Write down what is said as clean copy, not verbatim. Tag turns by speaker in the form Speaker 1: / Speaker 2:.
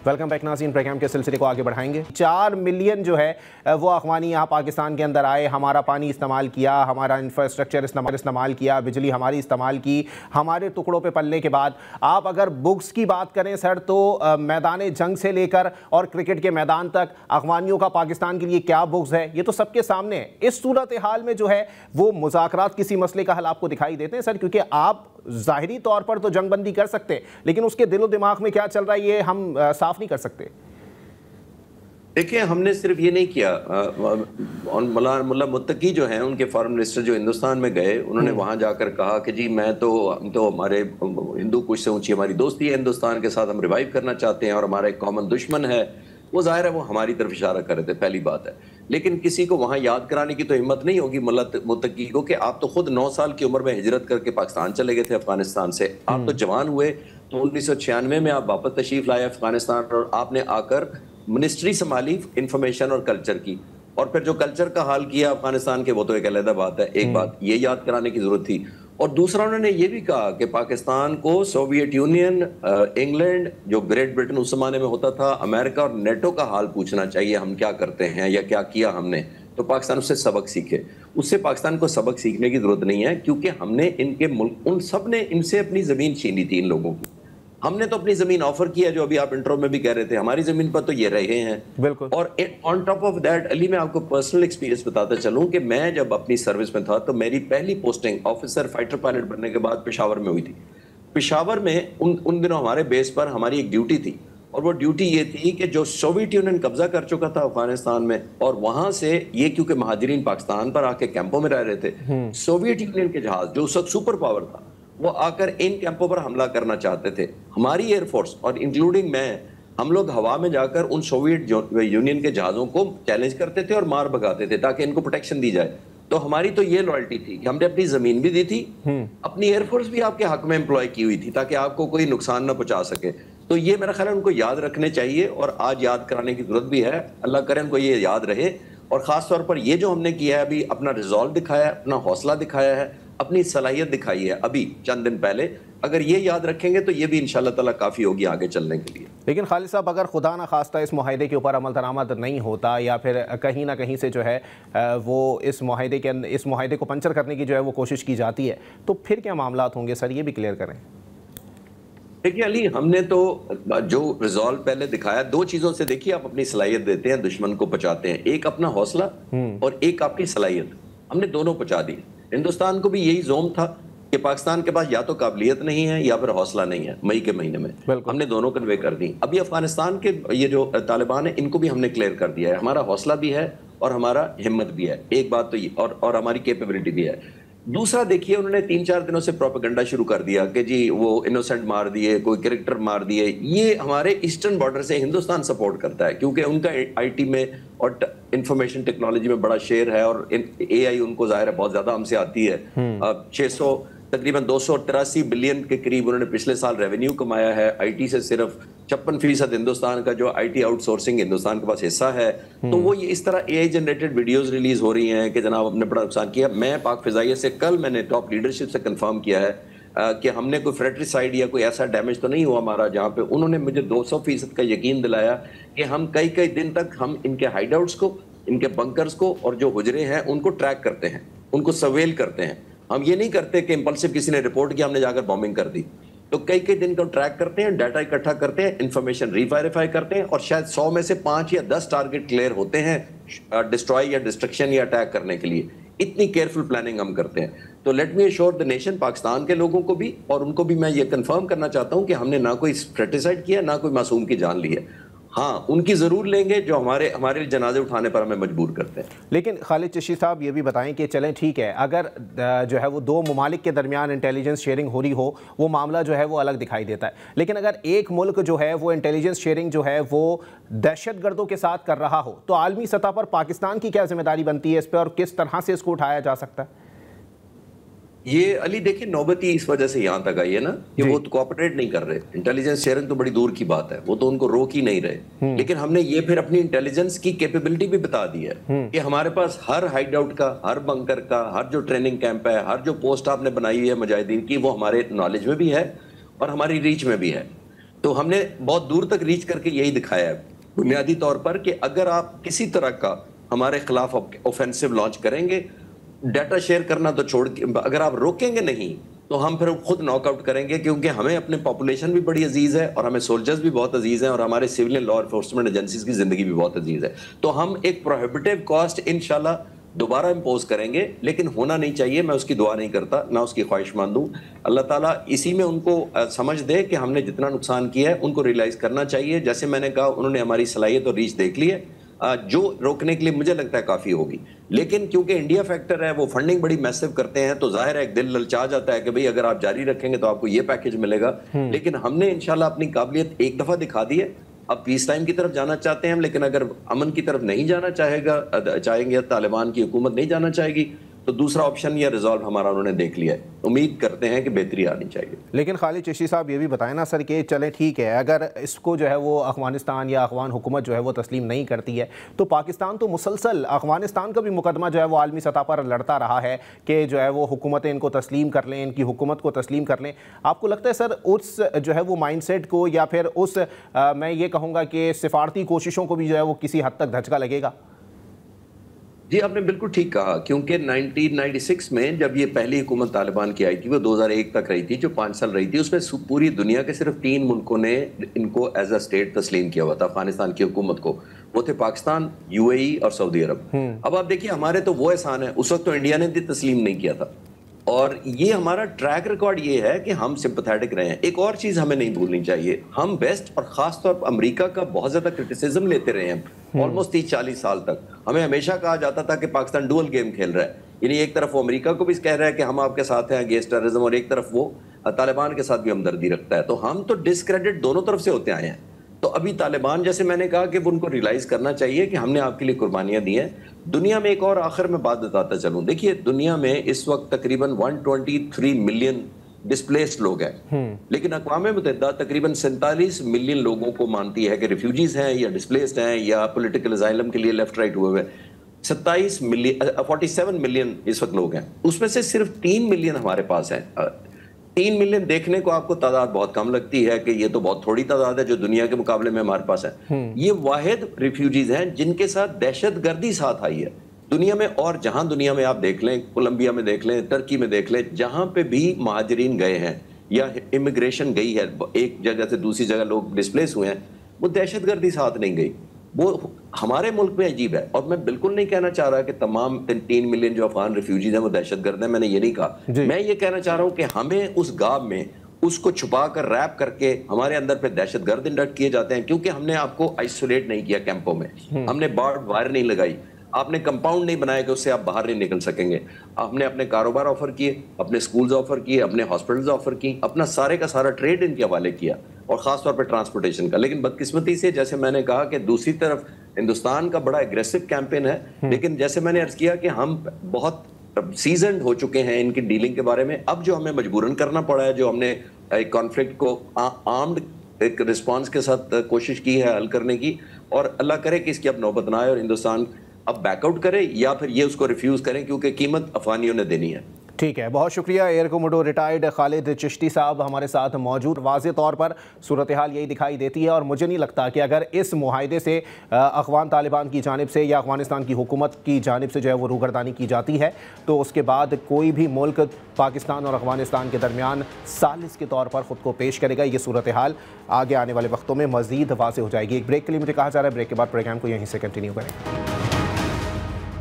Speaker 1: Welcome back नाज़रीन, programme के सिलसिले को आगे बढ़ाएंगे। 4 मिलियन जो है वो अफ़गानी यहाँ पाकिस्तान के अंदर आए, हमारा पानी इस्तेमाल किया, हमारा इंफ्रास्ट्रक्चर इस्तेमाल किया, बिजली हमारी इस्तेमाल की, हमारे टुकड़ों पे पलने के बाद आप अगर बुक्स की बात करें सर तो मैदान जंग से लेकर और क्रिकेट के मैदान तक अफ़गानियों का पाकिस्तान के लिए क्या बुक्स है ये तो सबके सामने है। इस सूरत हाल में जो है वो मुज़ाकरात किसी मसले का हल आपको दिखाई देते हैं सर? क्योंकि आप ज़ाहिरी तौर पर तो जंग बंदी कर सकते हैं लेकिन उसके दिलो दिमाग में क्या चल रहा है ये हम साफ नहीं कर सकते।
Speaker 2: देखिए, हमने सिर्फ ये नहीं किया, मुल्ला मुत्तकी जो हैं उनके फॉरेन मिनिस्टर जो हिंदुस्तान में गए, उन्होंने वहां जाकर कहा कि जी हम तो हमारे हिंदू कुछ से ऊंची हमारी दोस्ती है हिंदुस्तान के साथ, हम रिवाइव करना चाहते हैं और हमारा एक कॉमन दुश्मन है। वो जाहिर है वो हमारी तरफ इशारा कर रहे थे, पहली बात है। लेकिन किसी को वहां याद कराने की तो हिम्मत नहीं होगी मुल्ला मुत्तकी को कि आप तो खुद 9 साल की उम्र में हिजरत करके पाकिस्तान चले गए थे अफगानिस्तान से। आप तो जवान हुए तो 1996 में आप वापस तशरीफ लाए अफगानिस्तान और आपने आकर मिनिस्ट्री संभाली इंफॉर्मेशन और कल्चर की, और फिर जो कल्चर का हाल किया अफगानिस्तान के वो तो एक अलग बात है। एक बात ये याद कराने की जरूरत थी, और दूसरा उन्होंने ये भी कहा कि पाकिस्तान को सोवियत यूनियन, इंग्लैंड जो ग्रेट ब्रिटेन उस जमाने में होता था, अमेरिका और नेटो का हाल पूछना चाहिए, हम क्या करते हैं या क्या किया हमने, तो पाकिस्तान उससे सबक सीखे। उससे पाकिस्तान को सबक सीखने की जरूरत नहीं है, क्योंकि हमने इनके मुल्क उन सब ने इनसे अपनी जमीन छीनी थी इन लोगों की। हमने तो अपनी जमीन ऑफर किया, जो अभी आप इंट्रो में भी कह रहे थे, हमारी जमीन पर तो ये रहे हैं।
Speaker 1: बिल्कुल।
Speaker 2: और on top of that Ali, मैं आपको पर्सनल एक्सपीरियंस बताता चलूं कि मैं जब अपनी सर्विस में था तो मेरी पहली पोस्टिंग ऑफिसर फाइटर पायलट बनने के बाद पेशावर में हुई थी। पेशावर में उन दिनों हमारे बेस पर हमारी एक ड्यूटी थी, और वो ड्यूटी ये थी कि जो सोवियत यूनियन कब्जा कर चुका था अफगानिस्तान में, और वहां से ये क्योंकि महाजिरीन पाकिस्तान पर आके कैंपों में रह रहे थे, सोवियत यूनियन के जहाज जो उस वक्त सुपर पावर था वो आकर इन कैंपों पर हमला करना चाहते थे। हमारी एयरफोर्स और इंक्लूडिंग मैं, हम लोग हवा में जाकर उन सोवियत यूनियन के जहाज़ों को चैलेंज करते थे और मार भगाते थे ताकि इनको प्रोटेक्शन दी जाए। तो हमारी तो ये लॉयल्टी थी कि हमने अपनी जमीन भी दी थी, अपनी एयरफोर्स भी आपके हक में एम्प्लॉय की हुई थी ताकि आपको कोई नुकसान ना पहुंचा सके। तो ये मेरा ख्याल है उनको याद रखने चाहिए, और आज याद कराने की जरूरत भी है। अल्लाह करे उनको ये याद रहे, और खास तौर पर ये जो हमने किया है अभी, अपना रिजॉल्व दिखाया है, अपना हौसला दिखाया है, अपनी सलाहियत दिखाई है अभी चंद दिन पहले, अगर ये याद रखेंगे तो ये भी इंशाल्लाह ताला काफ़ी होगी आगे चलने के लिए।
Speaker 1: लेकिन खालिद साहब, अगर खुदा न खास्ता इस मुआहदे के ऊपर अमल दरामद नहीं होता, या फिर कहीं ना कहीं से जो है वो इस मुआहदे को पंचर करने की जो है वो कोशिश की जाती है, तो फिर क्या मामलात होंगे सर, ये भी क्लियर करें।
Speaker 2: देखिए अली, हमने तो जो रिजॉल्व पहले दिखाया, 2 चीज़ों से देखिए आप अपनी सलाहियत देते हैं, दुश्मन को पहुंचाते हैं। एक अपना हौसला और एक आपकी सलाहियत, हमने दोनों पहुंचा दी। हिंदुस्तान को भी यही जोम था कि पाकिस्तान के पास या तो काबिलियत नहीं है या फिर हौसला नहीं है। मई के महीने में हमने दोनों कन्वे कर दी। अभी अफगानिस्तान के ये जो तालिबान है इनको भी हमने क्लियर कर दिया है, हमारा हौसला भी है और हमारा हिम्मत भी है। एक बात तो ये, और हमारी कैपेबिलिटी भी है। दूसरा देखिए, उन्होंने 3-4 दिनों से प्रोपेगेंडा शुरू कर दिया कि जी वो इनोसेंट मार दिए, कोई कैरेक्टर मार दिए। ये हमारे ईस्टर्न बॉर्डर से हिंदुस्तान सपोर्ट करता है, क्योंकि उनका आईटी में और इंफॉर्मेशन टेक्नोलॉजी में बड़ा शेयर है, और एआई उनको जाहिर है बहुत ज्यादा हमसे आती है। 600 तकरीबन 283 बिलियन के करीब उन्होंने पिछले साल रेवेन्यू कमाया है। आईटी से सिर्फ 56% हिंदुस्तान का जो आईटी आउटसोर्सिंग हिंदुस्तान के पास हिस्सा है। तो वो ये इस तरह एआई जनरेटेड वीडियोस रिलीज हो रही हैं कि जनाब हमने बड़ा नुकसान किया। मैं पाक फिजाइया से कल मैंने टॉप लीडरशिप से कंफर्म किया है कि हमने कोई फ्रेट्रिसाइड या कोई ऐसा डैमेज तो नहीं हुआ हमारा, जहाँ पे उन्होंने मुझे 200% का यकीन दिलाया कि हम कई दिन तक हम इनके हाइडआउट्स को, इनके बंकर्स को और जो हुजरे हैं उनको ट्रैक करते हैं, उनको सर्वेल करते हैं। हम ये नहीं करते कि इंपल्सिव किसी ने रिपोर्ट किया हमने जाकर बॉम्बिंग कर दी। तो कई दिन को ट्रैक करते हैं, डाटा इकट्ठा करते हैं, इंफॉर्मेशन रीवेरीफाई करते हैं, और शायद 100 में से 5 या 10 टारगेट क्लियर होते हैं डिस्ट्रॉय या डिस्ट्रक्शन या अटैक करने के लिए। इतनी केयरफुल प्लानिंग हम करते हैं। तो let me assure the nation, Pakistan के लोगों को भी और उनको भी मैं ये कंफर्म करना चाहता हूं कि हमने ना कोई फ्रेटिसाइड किया, ना कोई मासूम की जान ली है। हाँ, उनकी ज़रूर लेंगे जो हमारे जनाजे उठाने पर हमें मजबूर करते हैं।
Speaker 1: लेकिन खालिद चिश्ती साहब ये भी बताएं कि चलें ठीक है, अगर जो है वो 2 ममालिक के दरमियान इंटेलिजेंस शेयरिंग हो रही हो, वो मामला जो है वो अलग दिखाई देता है। लेकिन अगर एक मुल्क जो है वो इंटेलिजेंस शेयरिंग जो है वो दहशतगर्दों के साथ कर रहा हो, तो आलमी सतह पर पाकिस्तान की क्या जिम्मेदारी बनती है इस पर, और किस तरह से इसको उठाया जा सकता है?
Speaker 2: ये अली देखिए, नौबती इस वजह से यहाँ तक आई है ना कि वो तो कोऑपरेट नहीं कर रहे। इंटेलिजेंस शेयरिंग तो बड़ी दूर की बात है, वो तो उनको रोक ही नहीं रहे। लेकिन हमने ये फिर अपनी इंटेलिजेंस की कैपेबिलिटी भी बता दी है कि हमारे पास हर हाइड आउट का, हर बंकर का, हर जो ट्रेनिंग कैंप है, हर जो पोस्ट आपने बनाई हुई है मुजाहिदीन की, वो हमारे नॉलेज में भी है और हमारी रीच में भी है। تو ہم نے بہت دور تک ریچ کر کے یہی دکھایا ہے بنیادی طور پر کہ اگر آپ کسی طرح کا ہمارے خلاف اوفینسو لانچ کریں گے، ڈیٹا شیئر کرنا تو چھوڑ کے، اگر آپ روکیں گے نہیں تو ہم پھر خود ناک آؤٹ کریں گے، کیونکہ ہمیں اپنے پاپولیشن بھی بڑی عزیز ہے اور ہمیں سولجرز بھی بہت عزیز ہیں اور ہمارے سول لا انفورسمنٹ ایجنسیز کی زندگی بھی بہت عزیز ہے. تو ہم ایک پروہیبٹیو کاسٹ انشاءاللہ دوبارہ امپوز کریں گے، لیکن ہونا نہیں چاہیے. میں اس کی دعا نہیں کرتا، نہ اس کی خواہش مند ہوں. اللہ تعالیٰ اسی میں ان کو سمجھ دے کہ ہم نے جتنا نقصان کیا ہے ان کو ریئلائز کرنا چاہیے. جیسے میں نے کہا انہوں نے ہماری صلاحیت اور ریچ دیکھ لی ہے، جو روکنے کے لیے مجھے لگتا ہے کافی ہوگی. لیکن کیونکہ انڈیا فیکٹر ہے، وہ فنڈنگ بڑی میسو کرتے ہیں، تو ظاہر ہے ایک دل للچا جاتا ہے کہ بھئی اگر آپ جاری رکھیں گے تو آپ کو یہ پیکج ملے گا. لیکن ہم نے انشاءاللہ اپنی قابلیت ایک دفعہ دکھا دی ہے. اب پیس ٹائم کی طرف جانا چاہتے ہیں ہم، لیکن اگر امن کی طرف نہیں جانا چاہیں گے، طالبان کی حکومت نہیں جانا چاہے گی، تو دوسرا آپشن یا ریزالو ہمارا انہوں نے دیکھ لیا ہے. امید کرتے ہیں کہ بہتری آنی چاہیے.
Speaker 1: لیکن خالد چشتی صاحب یہ بھی بتائیں نا سر کہ چلیں ٹھیک ہے، اگر اس کو جو ہے وہ افغانستان یا افغان حکومت جو ہے وہ تسلیم نہیں کرتی ہے، تو پاکستان تو مسلسل افغانستان کا بھی مقدمہ جو ہے وہ عالمی سطح پر لڑتا رہا ہے کہ جو ہے وہ حکومتیں ان کو تسلیم کر لیں، ان کی حکومت کو تسلیم کر لیں. آپ کو لگتا ہے سر اس جو ہے وہ مائنڈ سیٹ کو یا پھر اس میں یہ کہوں گا کہ سفارتی کوششوں کو بھی جو ہے وہ کسی حد تک دھچکا لگے گا؟
Speaker 2: جی آپ نے بالکل ٹھیک کہا، کیونکہ 1996 میں جب یہ پہلی حکومت طالبان کی آئی تھی، وہ 2001 تک رہی تھی، جو 5 سال رہی تھی، اس میں پوری دنیا کے صرف 3 ملکوں نے ان کو ایز اے اسٹیٹ تسلیم کیا ہوا تھا افغانستان کی حکومت کو. وہ تھے پاکستان، یو اے ای اور سعودی عرب. اب آپ دیکھیے ہمارے تو وہ احسان ہے، اس وقت تو انڈیا نے بھی تسلیم نہیں کیا تھا. اور یہ ہمارا ٹریک ریکارڈ یہ ہے کہ ہم سمپیتھیٹک رہے ہیں. ایک اور چیز ہمیں نہیں بھولنی چاہیے، ہم ویسٹ اور خاص طور پر امریکہ کا بہت زیادہ کرٹیسزم لیتے رہے ہیں آلموسٹ 30-40 سال تک. ہمیں ہمیشہ کہا جاتا تھا کہ پاکستان ڈوئل گیم کھیل رہا ہے، یعنی ایک طرف وہ امریکہ کو بھی کہہ رہا ہے کہ ہم آپ کے ساتھ ہیں اگینسٹ ٹیررزم، اور ایک طرف وہ طالبان کے ساتھ بھی ہمدردی رکھتا ہے. تو ہم تو ڈسکریڈٹ دونوں طرف سے ہوتے آئے ہیں. تو ابھی طالبان جیسے میں نے کہا کہ ان کو ریلائز کرنا چاہیے کہ ہم نے آپ کے لیے قربانیاں دی ہیں. دنیا میں ایک اور آخر میں بات بتاتا چلوں، دیکھیے دنیا میں اس وقت تقریباً 123 ملین ڈسپلیسڈ لوگ ہیں، لیکن اقوام متحدہ تقریباً 47 ملین لوگوں کو مانتی ہے کہ ریفیوجیز ہیں یا ڈسپلیسڈ ہیں یا پولیٹیکل اسائلم کے لیے لیفٹ رائٹ ہوئے. 47 ملین اس وقت لوگ ہیں، اس میں سے صرف 3 ملین ہمارے پاس ہیں. 3 ملین دیکھنے کو آپ کو تعداد بہت کم لگتی ہے کہ یہ تو بہت تھوڑی تعداد ہے جو دنیا کے مقابلے میں ہمارے پاس ہے. یہ واحد ریفیوجیز ہیں جن کے ساتھ دہشت گردی ساتھ آئی ہے دنیا میں. اور جہاں دنیا میں آپ دیکھ لیں، کولمبیا میں دیکھ لیں، ترکی میں دیکھ لیں، جہاں پہ بھی مہاجرین گئے ہیں یا امیگریشن گئی ہے ایک جگہ سے دوسری جگہ، لوگ ڈسپلیس ہوئے ہیں، وہ دہشت گردی ساتھ نہیں گئی. وہ ہمارے ملک میں عجیب ہے. اور میں بالکل نہیں کہنا چاہ رہا کہ تمام 3 ملین جو افغان ریفیوجیز ہیں وہ دہشت گرد ہیں، میں نے یہ نہیں کہا. میں یہ کہنا چاہ رہا ہوں کہ ہمیں اس گاب میں اس کو چھپا کر ریپ کر کے ہمارے اندر پہ دہشت گرد انڈکٹ کیے جاتے ہیں، کیونکہ ہم نے آپ کو آئسولیٹ نہیں کیا کیمپوں میں، ہم نے بارڈ وائر نہیں لگائی، آپ نے کمپاؤنڈ نہیں بنایا کہ اس سے آپ باہر نہیں نکل سکیں گے. آپ نے اپنے کاروبار آفر کیے، اپنے سکولز آفر کیے، اپنے ہاسپٹلز آفر کی، اپنا سارے کا سارا ٹریڈ ان کے حوالے کیا، اور خاص طور پہ ٹرانسپورٹیشن کا. لیکن بدقسمتی سے جیسے میں نے کہا کہ دوسری طرف ہندوستان کا بڑا اگریسو کیمپین ہے، لیکن جیسے میں نے عرض کیا کہ ہم بہت سیزنڈ ہو چکے ہیں ان کی ڈیلنگ کے بارے میں. اب جو ہمیں مجبوراً کرنا پڑا ہے، جو ہم نے ایک کانفلکٹ کو آرمڈ ایک رسپانس کے ساتھ کوشش کی ہے حل کرنے کی، اور اللہ کرے کہ اس کی اب نوبت نہ آئے اور ہندوستان اب بیک آؤٹ کرے یا پھر یہ اس کو ریفیوز کریں، کیونکہ قیمت افغانیوں نے دینی ہے.
Speaker 1: ٹھیک ہے، بہت شکریہ. ایئر کوموڈور ریٹائرڈ خالد چشتی صاحب ہمارے ساتھ موجود. واضح طور پر صورتحال یہی دکھائی دیتی ہے، اور مجھے نہیں لگتا کہ اگر اس معاہدے سے افغان طالبان کی جانب سے یا افغانستان کی حکومت کی جانب سے جو ہے وہ روگردانی کی جاتی ہے، تو اس کے بعد کوئی بھی ملک پاکستان اور افغانستان کے درمیان ثالث کے طور پر خود کو پیش کرے گا. یہ صورتحال آگے آنے والے وقتوں میں مزید واضح ہو جائے گی. ایک بریک کے لیے مجھے کہا جا رہا ہے، بریک کے بعد پروگرام کو یہیں سے کنٹینیو کریں.